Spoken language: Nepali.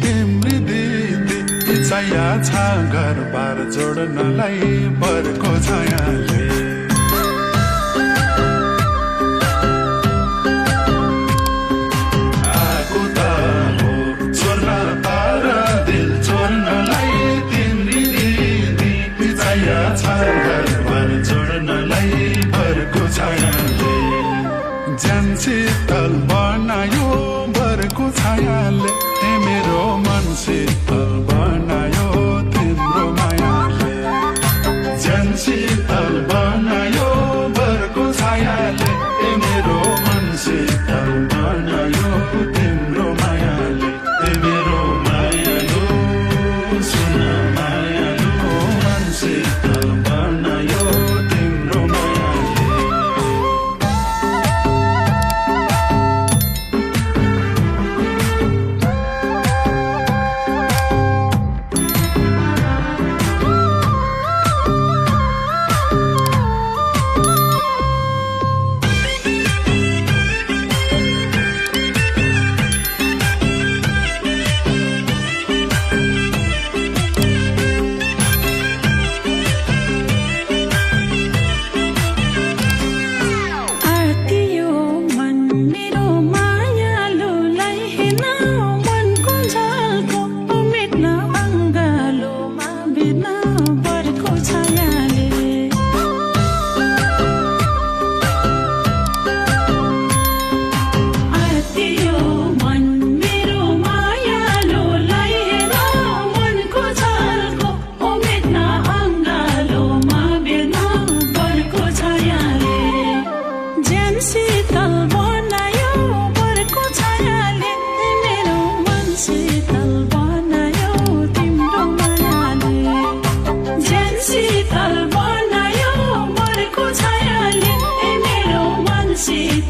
तिम्री दिदी इच्छा छ घर बार जोड्नलाई बरको छायाले आगो त हो छोड्न तर दिल छोड्नलाई तिम्री दिदी इच्छा छ घर बार जोड्नलाई बरको छायाले ज्यान शीतल बनायो बरको छायाले मेरो मन शीतल बनायो तिम्रो मायाले ज्यान शीतल बनायो बरको छायाले मेरो मन शीतल बनायो तिम्रो मायाले मेरो मायालो सुन मायालो मन शीतल बनायो तिम्रो मायाले शीतल बनायो बरको छायाले मेरो मन शीतल